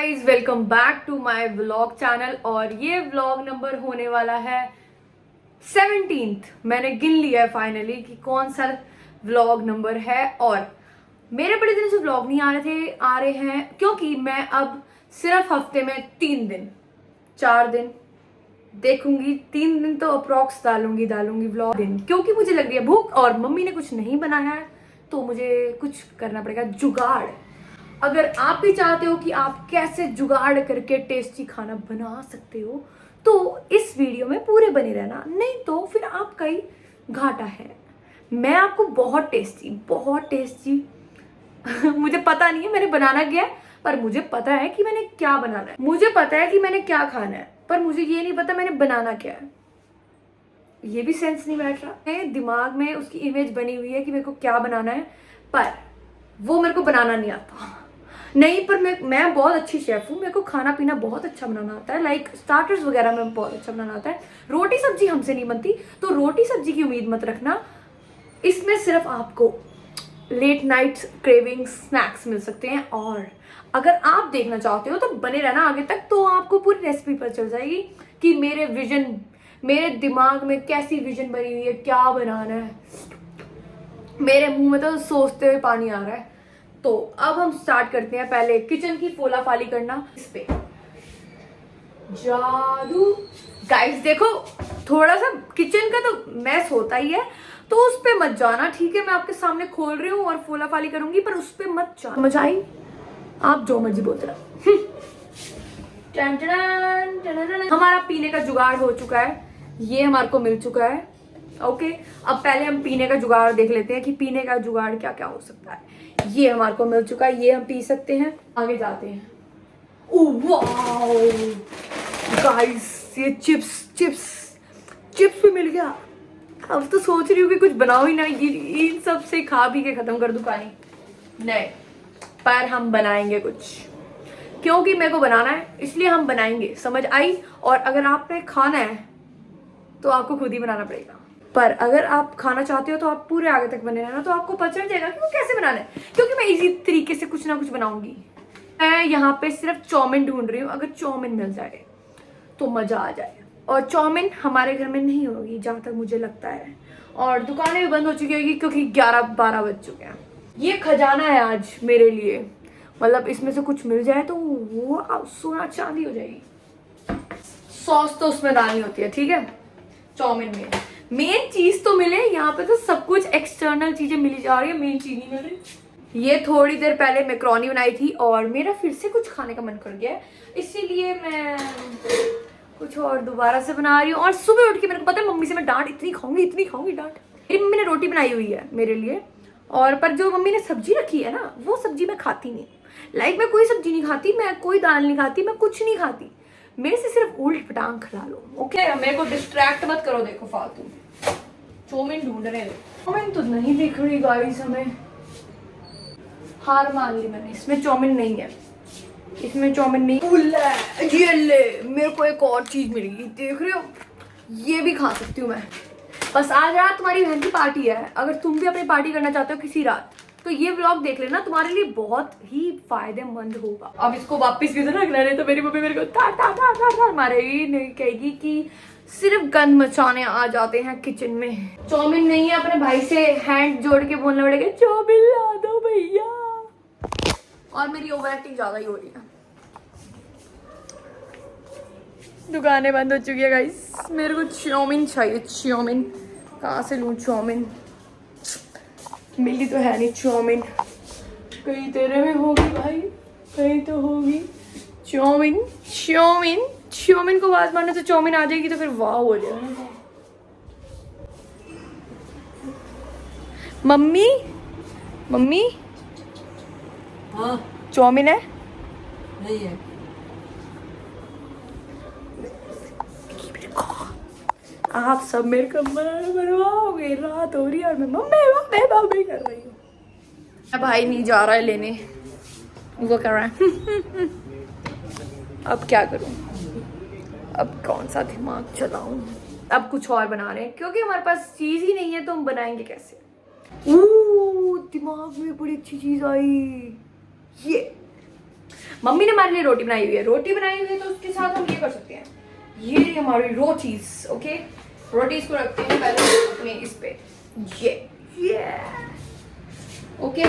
Guys, welcome back to my vlog channel. और ये vlog number होने वाला है 17th। मैंने गिन लिया है फाइनली कि कौन सा व्लॉग नंबर है। और मेरे बड़े दिन से व्लॉग नहीं आ रहे हैं क्योंकि मैं अब सिर्फ हफ्ते में 3 दिन 4 दिन देखूंगी। 3 दिन तो अप्रॉक्स डालूंगी व्लॉग दिन, क्योंकि मुझे लग रही है भूख और मम्मी ने कुछ नहीं बनाया है तो मुझे कुछ करना पड़ेगा जुगाड़। अगर आप भी चाहते हो कि आप कैसे जुगाड़ करके टेस्टी खाना बना सकते हो तो इस वीडियो में पूरे बने रहना, नहीं तो फिर आपका ही घाटा है। मैं आपको बहुत टेस्टी मुझे पता नहीं है मैंने बनाना क्या है, पर मुझे पता है कि मैंने क्या बनाना है। मुझे पता है कि मैंने क्या खाना है, पर मुझे ये नहीं पता मैंने बनाना क्या है। ये भी सेंस नहीं बैठ रहा है। दिमाग में उसकी इमेज बनी हुई है कि मेरे को क्या बनाना है, पर वो मेरे को बनाना नहीं आता। नहीं, पर मैं बहुत अच्छी शेफ हूँ। मेरे को खाना पीना बहुत अच्छा बनाना आता है। लाइक स्टार्टर्स वगैरह में बहुत अच्छा बनाना आता है। रोटी सब्जी हमसे नहीं बनती, तो रोटी सब्जी की उम्मीद मत रखना। इसमें सिर्फ आपको लेट नाइट क्रेविंग स्नैक्स मिल सकते हैं। और अगर आप देखना चाहते हो तो बने रहना आगे तक, तो आपको पूरी रेसिपी पर चल जाएगी कि मेरे दिमाग में कैसी विजन बनी हुई है, क्या बनाना है। मेरे मुंह में तो सोचते हुए पानी आ रहा है। तो अब हम स्टार्ट करते हैं। पहले किचन की फोला फाली करना। इस पे जादू गाइस, देखो थोड़ा सा किचन का तो मैस होता ही है, तो उस पे मत जाना, ठीक है। मैं आपके सामने खोल रही हूँ और फोला फाली करूंगी, पर उस पे मत जाना। समझ आई? आप जो मर्जी बोलते रहो। हमारा पीने का जुगाड़ हो चुका है, ये हमारे को मिल चुका है। ओके, अब पहले हम पीने का जुगाड़ देख लेते हैं कि पीने का जुगाड़ क्या क्या हो सकता है। ये हमारे को मिल चुका है, ये हम पी सकते हैं। आगे जाते हैं। गाइस, ये चिप्स भी मिल गया। अब तो सोच रही हूँ कि कुछ बनाओ ही ना, इन सब से खा पी के खत्म कर दूं कहानी। नहीं, पर हम बनाएंगे कुछ, क्योंकि मेरे को बनाना है इसलिए हम बनाएंगे। समझ आई? और अगर आपने खाना है तो आपको खुद ही बनाना पड़ेगा। पर अगर आप खाना चाहते हो तो आप पूरे आगे तक बने रहना, तो आपको पता चल जाएगा कि वो कैसे बनाना है, क्योंकि मैं इसी तरीके से कुछ ना कुछ बनाऊंगी। मैं यहाँ पे सिर्फ चाउमीन ढूंढ रही हूँ। अगर चाउमीन मिल जाए तो मजा आ जाए। और चाउमीन हमारे घर में नहीं होगी जहां तक मुझे लगता है, और दुकानें भी बंद हो चुकी होगी क्योंकि 11-12 बज चुके हैं। ये खजाना है आज मेरे लिए, मतलब इसमें से कुछ मिल जाए तो वो सोना चांदी हो जाएगी। सॉस तो उसमें डालनी होती है, ठीक है। चाउमीन में मेन चीज तो मिले, यहाँ पे तो सब कुछ एक्सटर्नल चीजें मिली जा रही है, मेन चीज नहीं मिल रही। ये थोड़ी देर पहले मैक्रोनी बनाई थी और मेरा फिर से कुछ खाने का मन कर गया है, इसीलिए मैं कुछ और दोबारा से बना रही हूँ। और सुबह उठ के मेरे को पता है मम्मी से मैं डांट इतनी खाऊंगी डांट। मेरी मम्मी ने रोटी बनाई हुई है मेरे लिए, और पर जो मम्मी ने सब्जी रखी है ना, वो सब्जी मैं खाती नहीं। लाइक मैं कोई सब्जी नहीं खाती, मैं कोई दाल नहीं खाती, मैं कुछ नहीं खाती। मेरे से सिर्फ उल्ट पटांग खिला लो, ओके। मेरे को डिस्ट्रैक्ट मत करो। देखो फालतू चाउमीन ढूंढ रहे हैं। चाउमीन तो नहीं दिख रही गाइस हमें। हार मान ली मैंने, इसमें चाउमीन नहीं है, इसमें चाउमीन नहीं। ये ले, मेरे को एक और चीज मिलेगी, देख रहे हो? ये भी खा सकती हूँ मैं। बस आज रात तुम्हारी बहन की पार्टी है। अगर तुम भी अपनी पार्टी करना चाहते हो किसी रात, तो ये व्लॉग देख लेना, तुम्हारे लिए बहुत ही फायदेमंद होगा। अब इसको वापस किधर रखना है, तो मेरी मम्मी मेरे को तार मारेगी, नहीं कहेगी कि सिर्फ गंद मचाने आ जाते हैं किचन में। चाउमीन नहीं है, अपने भाई से हैंड जोड़ के बोलना पड़ेगा चाउमीन ला दो भैया। और मेरी ओवर एक्टिंग ज्यादा ही हो रही है। दुकानें बंद हो चुकी है गाइस। मेरे को चाउमीन चाहिए। चाउमीन कहाँ से लूँ? चाउमीन मिली तो है नहीं चाउमीन। कहीं तेरे में होगी भाई, कहीं तो होगी। चाउमीन चाउमीन को आवाज मारने से चाउमीन आ जाएगी, तो फिर वाह हो जाएगा। मम्मी हाँ, चाउमीन है? नहीं है। आप सब मेरे को मरवाओगे। रात हो रही है और मैं मम्मी कर रही हूँ। भाई नहीं जा रहा है लेने, वो कर रहा है। अब क्या करूं? अब कौन सा दिमाग चलाऊं? अब कुछ और बना रहे हैं क्योंकि हमारे पास चीज ही नहीं है, तो हम बनाएंगे कैसे? दिमाग में बड़ी अच्छी चीज आई। ये मम्मी ने हमारे लिए रोटी बनाई हुई है, रोटी बनाई हुई है तो उसके साथ हम ये कर सकते हैं, ये रही हमारी रोटीज। ओके, रोटीज को रखते हैं पहले अपने इस पे, ये ओके।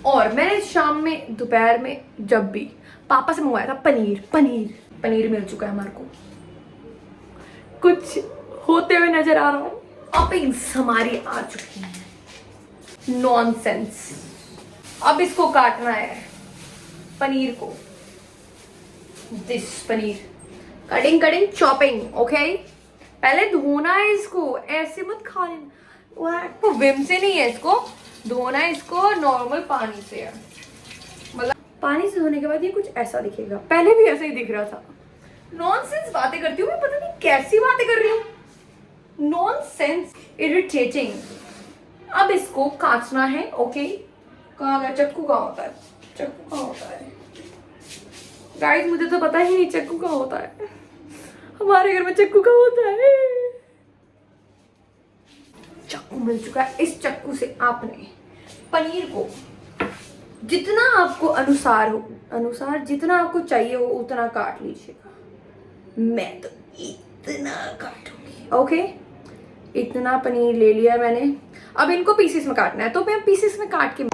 और मैंने शाम में दोपहर में जब भी पापा से मंगवाया था पनीर मिल चुका है हमारे को, कुछ होते हुए नजर आ रहा है। टॉपिंग्स हमारी आ चुकी हैं, नॉनसेंस। अब इसको काटना है पनीर को, this paneer cutting chopping. Okay, पहले धोना है इसको, ऐसे मत खा लेना, वो विम से नहीं है, इसको धोना है, इसको नॉर्मल पानी से है, मतलब पानी से धोने के बाद ये कुछ ऐसा दिखेगा। पहले भी ऐसा ही दिख रहा था। नॉनसेंस बातें करती हूँ मैं, पता नहीं कैसी बातें कर रही हूँ, नॉनसेंस, इरिटेटिंग। अब इसको काटना है। ओके, कहाँ गया चक्कू? कहाँ होता है चक्कू? कहाँ होता है गाइस? मुझे तो पता ही नहीं चक्कू कहाँ होता है, हमारे घर में चक्कू कहाँ होता है। चक्कू मिल चुका है, इस चक्कू से आपने पनीर को जितना आपको अनुसार जितना आपको चाहिए हो उतना काट लीजिएगा। मैं तो इतना काटूंगी। ओके, इतना पनीर ले लिया मैंने। अब इनको पीसेस में काटना है, तो मैं पीसेस में काट के,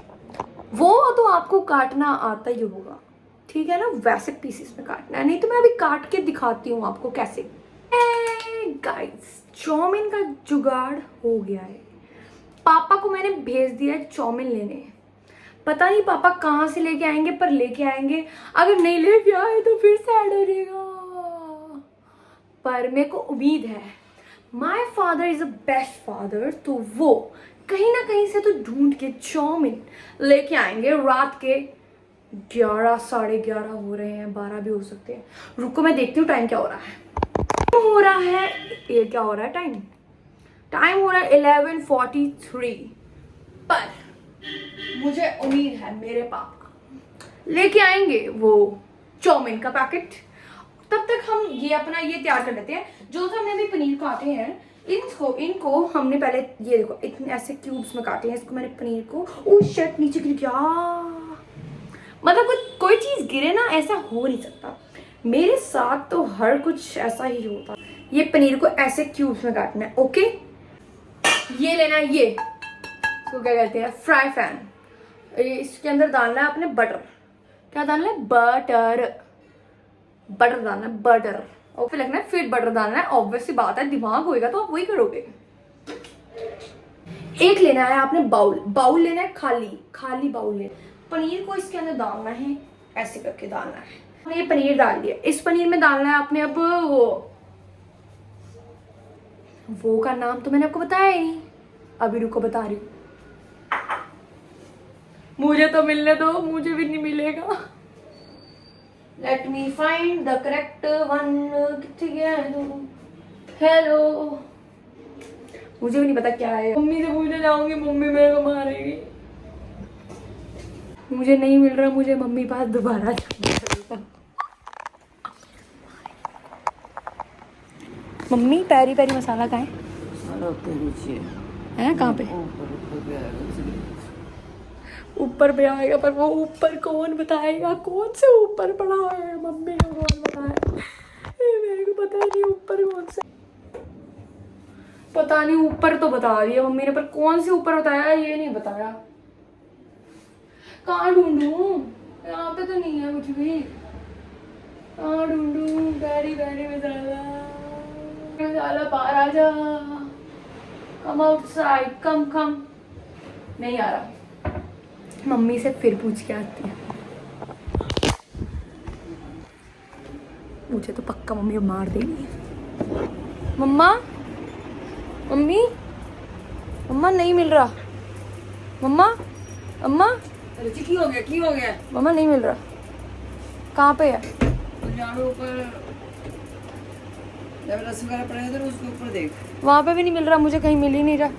वो तो आपको काटना आता ही होगा, ठीक है ना, वैसे पीसेस में काटना है, नहीं तो मैं अभी काट के दिखाती हूँ आपको कैसे। गाइस, चाउमीन का जुगाड़ हो गया है। पापा को मैंने भेज दिया है चाउमीन लेने, पता नहीं पापा कहाँ से लेके आएंगे, पर लेके आएंगे। अगर नहीं लेके आए तो फिर सैड हो जाएगा, पर मेरे को उम्मीद है my father is a best father, तो वो कहीं ना कहीं से तो ढूंढ के चाउमीन लेके आएंगे। रात के 11 साढ़े 11 हो रहे हैं, 12 भी हो सकते हैं। रुको मैं देखती हूँ टाइम क्या हो रहा है। ये क्या हो रहा है, टाइम हो रहा है 11:43। पर मुझे उम्मीद है मेरे पापा लेके आएंगे वो चाउमीन का पैकेट। तब तक हम ये तैयार कर लेते हैं। जो हमने अभी पनीर काटे हैं, इनको हमने पहले, ये देखो इतने ऐसे क्यूब्स में काटे हैं। इसको मैंने पनीर को, ओ शिट, नीचे गिर गया। मतलब कोई चीज गिरे ना, ऐसा हो नहीं सकता। मेरे साथ तो हर कुछ ऐसा ही होता। ये पनीर को ऐसे क्यूब्स में काटना है। ओके, ये लेना है, ये इसको क्या कहते हैं, फ्राई पैन। इसके अंदर डालना है अपने बटर। क्या डालना है? बटर डालना है, बटर। और फिर लगना है, फिर बटर डालना है। ऑब्वियसली बात है, दिमाग होएगा तो आप वही करोगे। एक लेना है आपने बाउल लेना है, खाली बाउल लेना है। पनीर को इसके अंदर डालना है, ऐसे करके डालना है। ये पनीर डाल दिया। इस पनीर में डालना है आपने अब वो का नाम तो मैंने आपको बताया ही नहीं, अभी रुको बता रही हूँ। मुझे तो मिलने दो, मुझे भी नहीं मिलेगा। Let me find the correct one. कितने गया है? हेलो, मुझे भी नहीं पता क्या है। मम्मी से पूछने जाऊंगी, मम्मी मेरे को मारेगी। मुझे नहीं मिल रहा, मुझे मम्मी पास दोबारा जाना। मम्मी पेरी पेरी मसाला कहाँ है? कहाँ पे? ऊपर पे आएगा, पर वो ऊपर कौन बताएगा? कौन से ऊपर पड़ा है? मम्मी को कौन बताए? मेरे को पता नहीं ऊपर कौन से। पता नहीं, ऊपर तो बता दिया मम्मी ने, पर कौन से ऊपर बताया ये नहीं बताया। कहाँ ढूंढूं? यहाँ पे तो नहीं है कुछ भी। कहाँ ढूंढूं? बैरी मसाला बाहर आ जा। कम आउटसाइड, कम। नहीं आ रहा। मम्मी से फिर पूछ के आती है। मुझे तो पक्का मम्मी मार देगी। मम्मा नहीं मिल रहा। मम्मा की हो गया? मम्मा नहीं मिल रहा। कहाँ पे है? ऊपर जब रसगुल्ला पड़ेगा तो उसके ऊपर देख, वहाँ पे भी नहीं मिल रहा, मुझे कहीं मिल ही नहीं रहा।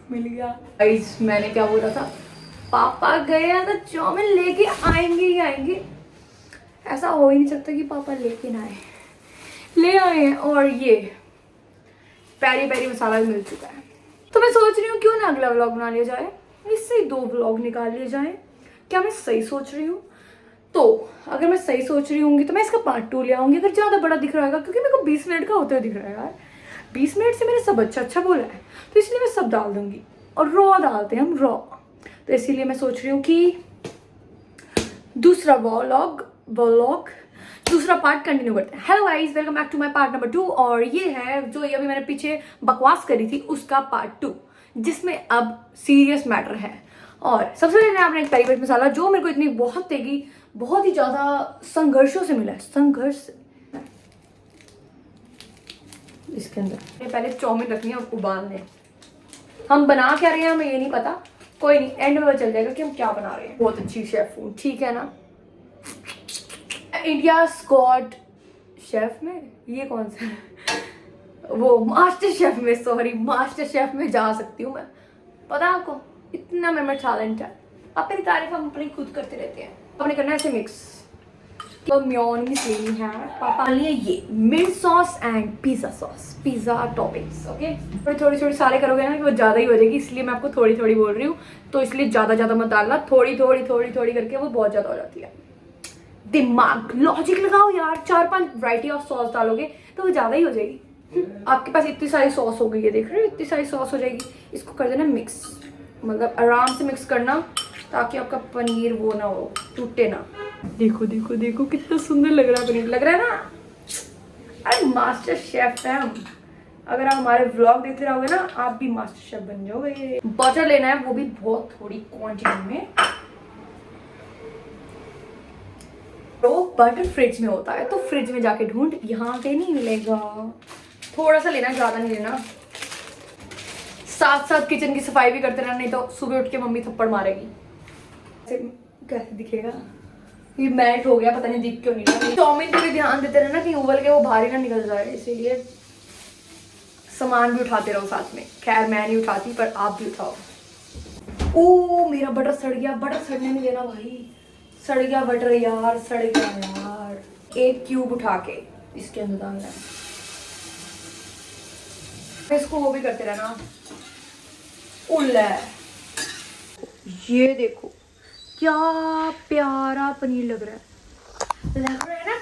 मिल गया गाइस, मैंने क्या बोला था? पापा गया तो चाउमीन लेके आएंगे ही आएंगे। ऐसा हो ही नहीं सकता कि पापा लेके ना आए। ले आए हैं। और ये पेरी पेरी मसाला भी मिल चुका है। तो मैं सोच रही हूँ क्यों ना अगला व्लॉग बना लिया जाए, इससे ही 2 व्लॉग निकाल लिए जाए। क्या मैं सही सोच रही हूँ? तो अगर मैं सही सोच रही होंगी तो मैं इसका पार्ट 2 ले आऊंगी, अगर ज़्यादा बड़ा दिख रहा है, क्योंकि मेरे को 20 मिनट का होते हुए दिख रहा है यार। 20 मिनट से मैंने सब अच्छा बोला है, तो इसलिए मैं सब डाल दूंगी। और रॉ डालते हैं हम, रॉ। तो इसीलिए मैं सोच रही हूँ कि दूसरा व्लॉग दूसरा पार्ट कंटिन्यू करते हैं। Hello guys, welcome back to my part number 2। और ये है जो ये अभी मैंने पीछे बकवास करी थी उसका पार्ट 2, जिसमें अब सीरियस मैटर है। और सबसे पहले आपने एक पेरी पेरी मसाला, जो मेरे को इतनी बहुत तेगी, बहुत ही ज्यादा संघर्षों से मिला है, संघर्ष। इसके अंदर पहले चाउमीन रखनी है उबालने। हम बना क्या रहे हैं हमें ये नहीं पता, कोई नहीं, एंड में पता चल जाएगा कि हम क्या बना रहे हैं। बहुत अच्छी शेफ हूँ, ठीक है ना। इंडिया गॉट शेफ में, ये कौन सा है? वो मास्टर शेफ में, सॉरी, मास्टर शेफ में जा सकती हूँ मैं। पता है आपको, इतना मेरे में टैलेंट है। अपनी तारीफ हम अपनी खुद करते रहते हैं। हमने करना है ऐसे मिक्स। तो मेयोनीज लेनी है, पापा लिए ये मिर्च sauce and pizza sauce, pizza toppings. Okay, थोड़ी थोड़ी सारे करोगे ना कि वो ज़्यादा ही हो जाएगी, इसलिए मैं आपको थोड़ी थोड़ी बोल रही हूँ। तो इसलिए ज़्यादा मत डालना, थोड़ी थोड़ी करके वो बहुत ज़्यादा हो जाती है। दिमाग, लॉजिक लगाओ यार। 4-5 वैरायटी ऑफ सॉस डालोगे तो वो ज़्यादा ही हो जाएगी। आपके पास इतनी सारी सॉस हो गई है, देख रहे हो, इतनी सारी सॉस हो जाएगी। इसको कर देना मिक्स, मतलब आराम से मिक्स करना, ताकि आपका पनीर वो ना हो, टूटे ना। देखो देखो देखो कितना सुंदर लग रहा है पनीर, लग रहा है ना। अरे मास्टर शेफ है हम। अगर आप हमारे व्लॉग देखते रहोगे ना, आप भी मास्टर शेफ बन जाओगे। बटर लेना है, वो भी बहुत थोड़ी क्वांटिटी में। तो बटर फ्रिज में होता है, तो फ्रिज में जाके ढूंढ, यहाँ पे नहीं मिलेगा। थोड़ा सा लेना, ज्यादा नहीं लेना। साथ साथ किचन की सफाई भी करते रहना, नहीं तो सुबह उठ के मम्मी थप्पड़ मारेगी। कैसे दिखेगा? ये मैट हो गया, पता नहीं दिख क्यों नहीं रहा। चाउमीन पे भी ध्यान देते रहना कि उबल के वो बाहर ही ना निकल जाए, इसीलिए सामान भी उठाते रहो साथ में। खैर मैं नहीं उठाती, पर आप भी उठाओ। ओ मेरा बटर सड़ गया, बटर सड़ने नहीं देना भाई। सड़ गया बटर यार, सड़ गया यार। एक क्यूब उठा के इसके अंदर डालना है। इसको वो भी करते रहना। उल्ले, ये देखो क्या प्यारा पनीर लग रहा है, लग रहा है ना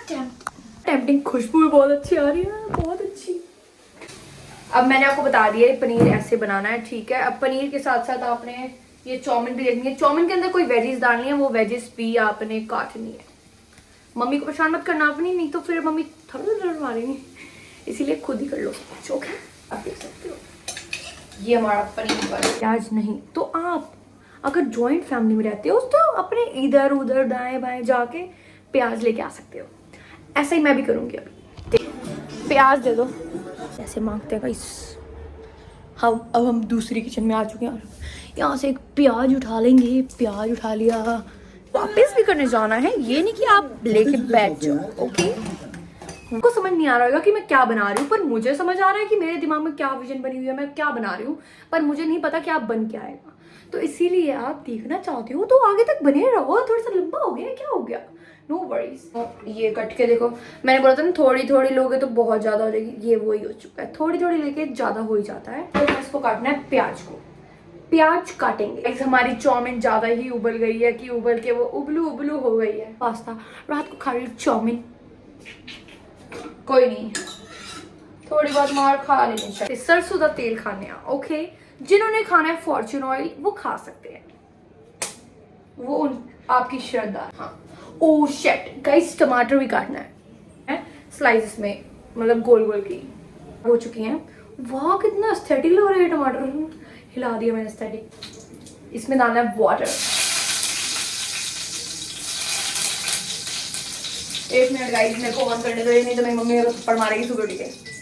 टेम्पटिंग। खुशबू भी बहुत अच्छी आ रही है, बहुत अच्छी। अब मैंने आपको बता दिया पनीर ऐसे बनाना है, ठीक है। अब पनीर के साथ साथ आपने ये चाउमीन भी देखनी है। चाउमीन के अंदर कोई वेजीज डालनी है, वो वेजीज भी आपने काटनी है। मम्मी को परेशान मत करना अपनी, नहीं तो फिर मम्मी थोड़ा मारेंगी, इसीलिए खुद ही कर लो सब। ओके, आप देख सकते हो ये हमारा पनीर बन। प्याज नहीं तो आप अगर जॉइंट फैमिली में रहते हो तो अपने इधर उधर दाएं बाएं जाके प्याज लेके आ सकते हो। ऐसा ही मैं भी करूँगी। अभी प्याज दे दो, ऐसे मांगते हैं गाइस। अब हम दूसरी किचन में आ चुके हैं। यहाँ से एक प्याज उठा लेंगे, प्याज उठा लिया, वापस भी करने जाना है, ये नहीं कि आप लेके बैठ जाओ। ओके, उनको समझ नहीं आ रहा होगा कि मैं क्या बना रही हूँ, पर मुझे समझ आ रहा है कि मेरे दिमाग में क्या विजन बनी हुई है, मैं क्या बना रही हूँ, पर मुझे नहीं पता कि आप बन क्या आएगा। तो इसीलिए आप देखना चाहते हो तो आगे तक बने रहो। थोड़ा सा लंबा हो गया, क्या हो गया, नो वरीज। ये कट के देखो, मैंने बोला था ना थोड़ी थोड़ी लोगे तो बहुत ज्यादा हो जाएगी, ये वही हो चुका है। थोड़ी थोड़ी लेके ज्यादा हो ही जाता है। तो इसको काटना है, प्याज को प्याज काटेंगे। हमारी चाउमीन ज्यादा ही उबल गई है कि उबल के वो उबलू उबलू हो गई है। पास्ता रात को खा रही चाउमीन, कोई नहीं, थोड़ी बहुत मार खा लेनी चाहिए। सरसों का तेल खाने हैं, ओके। जिन्होंने खाना है फॉर्च्यून ऑयल वो खा सकते हैं, वो आपकी श्रद्धा। हाँ, ओ शिट गाइस, टमाटर भी काटना है स्लाइसेस में, मतलब गोल गोल की हो चुकी हैं। वाह कितना एस्थेटिक लग रहा है टमाटर, हिला दिया मैंने एस्थेटिक। इसमें डालना है वाटर। 1 मिनट गाइस, मेरे को ऑन करने दो, नहीं तो मेरी मम्मी मेरे को थप्पड़ मारेगी सुबह उठ के।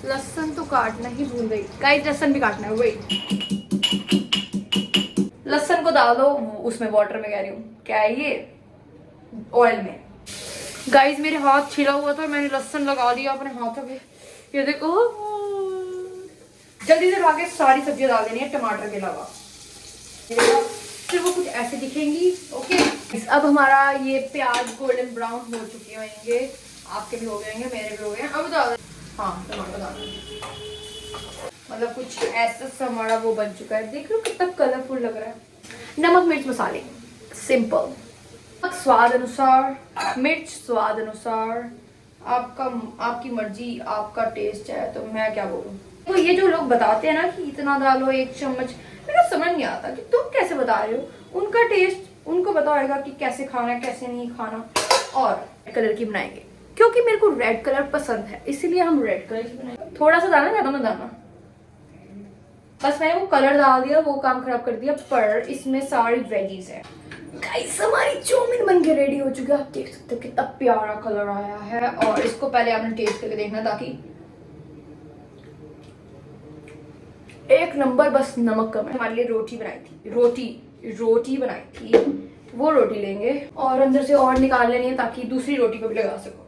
लहसुन तो काटना ही भूल गई गाइस, लहसुन भी काटना है। वेट, लहसुन को डाल दो उसमें, वाटर में कह रही हूँ, क्या है ये, ऑयल में। गाइस मेरे हाथ छिला हुआ था, मैंने लहसुन लगा दिया अपने हाथों पे, ये देखो जल्दी से भागे सारी सब्जियां डाल देनी है टमाटर के अलावा, फिर वो कुछ ऐसे दिखेंगी। ओके, अब हमारा ये प्याज गोल्डन ब्राउन हो चुके होंगे, आपके भी हो गए होंगे, मेरे भी हो गए हैं। अब डाल, हाँ टमाटर डाल, मतलब कुछ ऐसा सा हमारा वो बन चुका है। देख लो कितना कलरफुल लग रहा है। नमक मिर्च मसाले सिंपल, स्वाद अनुसार, मिर्च स्वाद अनुसार, आपकी मर्जी, आपका टेस्ट है, तो मैं क्या बोलूँ। तो ये जो लोग बताते हैं ना कि इतना डालो 1 चम्मच, मेरे को समझ नहीं आता कि तुम कैसे बता रहे हो। उनका टेस्ट उनको पता होगा कि कैसे खाना है कैसे नहीं खाना। और कलर की बनाएंगे क्योंकि मेरे को रेड कलर पसंद है, इसीलिए हम रेड कलर की बनाएंगे। थोड़ा सा डालना, ज्यादा मत डालना, बस मैंने वो कलर डाल दिया, वो काम खराब कर दिया। पर इसमें सारी वेजीज है। गाइस हमारी चाउमीन बन के रेडी हो चुकी है। आप देख सकते हो कितना प्यारा कलर आया है। और इसको पहले आपने टेस्ट करके देखना, ताकि एक नंबर, बस नमक कम है। हमारे लिए रोटी बनाई थी, रोटी बनाई थी, वो रोटी लेंगे और अंदर से और निकाल लेनी है ताकि दूसरी रोटी को भी लगा सको।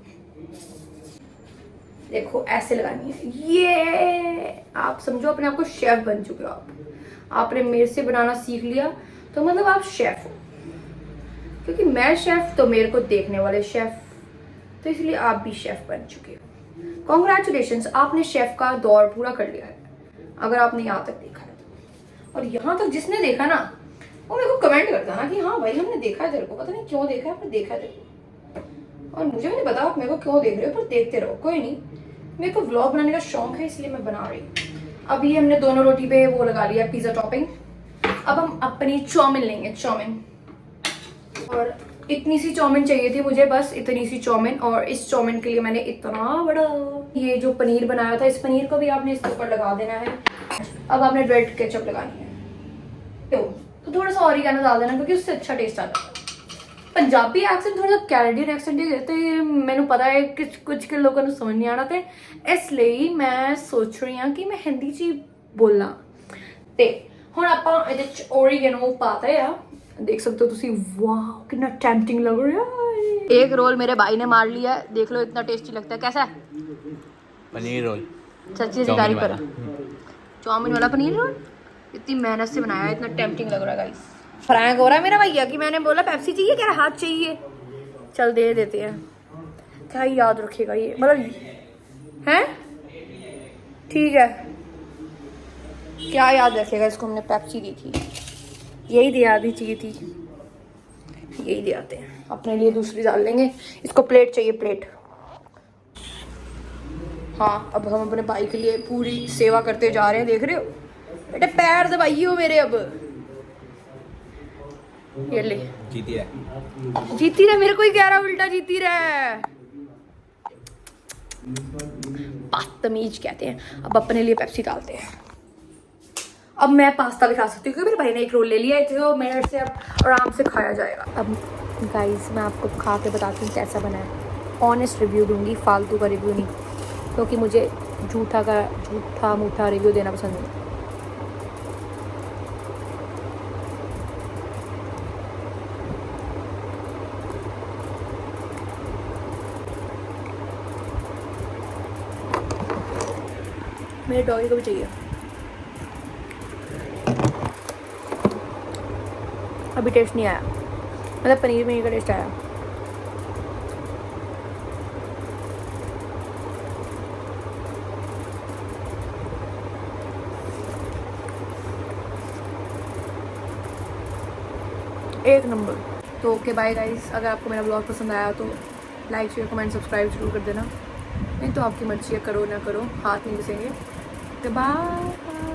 देखो ऐसे लगानी है। ये आप समझो अपने आप को शेफ बन चुके हो। आपने मेरे से बनाना सीख लिया तो मतलब आप शेफ हो, क्योंकि मैं शेफ तो मेरे को देखने वाले शेफ, तो इसलिए आप भी शेफ बन चुके हो। कॉन्ग्रेचुलेशंस, आपने शेफ का दौर पूरा कर लिया है अगर आपने यहाँ तक देखा है तो। और यहाँ तक जिसने देखा ना वो मेरे को कमेंट करता ना कि हाँ भाई हमने देखा है तेरे को, पता नहीं क्यों देखा है पर देखा है तेरे को। और मुझे भी नहीं पता आप मेरे को क्यों देख रहे हो, पर देखते रहो, कोई नहीं। मेरे को व्लॉग बनाने का शौक है इसलिए मैं बना रही हूँ। अभी हमने दोनों रोटी पे वो लगा लिया पिज्जा टॉपिंग। अब हम अपनी चाउमीन लेंगे, चाउमीन। और इतनी सी चाउमीन चाहिए थी मुझे, बस इतनी सी चाउमीन। और इस चाउमीन के लिए मैंने इतना बड़ा ये जो पनीर बनाया था, इस पनीर को भी आपने इसके ऊपर लगा देना है। अब आपने रेड केचप लगानी है, तो थोड़ा सा ऑरिगेनो डाल देना क्योंकि उससे अच्छा टेस्ट आता है। पंजाबी एक्सेंट थोड़ा सा कैनेडियन एक्सेंट ही देते, मैंने पता है कि कुछ के लोगों को समझ नहीं आना थे, इसलिए मैं सोच रही हूँ कि मैं हिंदी च बोलना। ते हुण आपां इहदे च ओरिगेनो पाते आ, देख सकते हो तुसी। वाह कितना टेम्पटिंग लग रहा है। एक रोल मेरे भाई ने मार लिया है, देख लो इतना टेस्टी लगता है। कैसा है? पनीर रोल, सच्ची सी तारीफ करो। चाउमीन वाला पनीर रोल इतनी मेहनत से बनाया है, इतना टेम्पटिंग लग रहा है गाइस। फ्रैंक हो रहा है मेरा भैया कि मैंने बोला पेप्सी चाहिए, कह रहा हाथ चाहिए। चल दे देते हैं, क्या ही याद रखेगा ये, मतलब हैं ठीक है, क्या याद रखेगा इसको। हमने पेप्सी दी थी, यही दिया दी चाहिए थी, यही दे आते हैं। अपने लिए दूसरी डाल लेंगे। इसको प्लेट चाहिए, प्लेट। हाँ अब हम अपने भाई के लिए पूरी सेवा करते जा रहे हैं, देख रहे हो बेटे, पैर दबाइए हो मेरे। अब ये ले, जीती रहे मेरे को ही कह रहा उल्टा, जीती रहे, बदतमीज कहते हैं। अब अपने लिए पेप्सी डालते हैं। अब मैं पास्ता भी खा सकती हूँ क्योंकि मेरे भाई ने एक रोल ले लिया है, तो मेरे से अब आराम से खाया जाएगा। अब गाइस मैं आपको खा के बताती हूँ कैसा बना है। ऑनेस्ट रिव्यू दूंगी, फालतू का रिव्यू नहीं, क्योंकि मुझे झूठा मूठा रिव्यू देना पसंद नहीं। मेरे डॉगी को भी चाहिए। अभी टेस्ट नहीं आया, मतलब पनीर में का टेस्ट आया। एक नंबर। तो ओके बाय गाइस, अगर आपको मेरा ब्लॉग पसंद आया तो लाइक शेयर कमेंट सब्सक्राइब जरूर कर देना, नहीं तो आपकी मर्जी है, करो ना करो, हाथ नहीं घिसेंगे। बाय।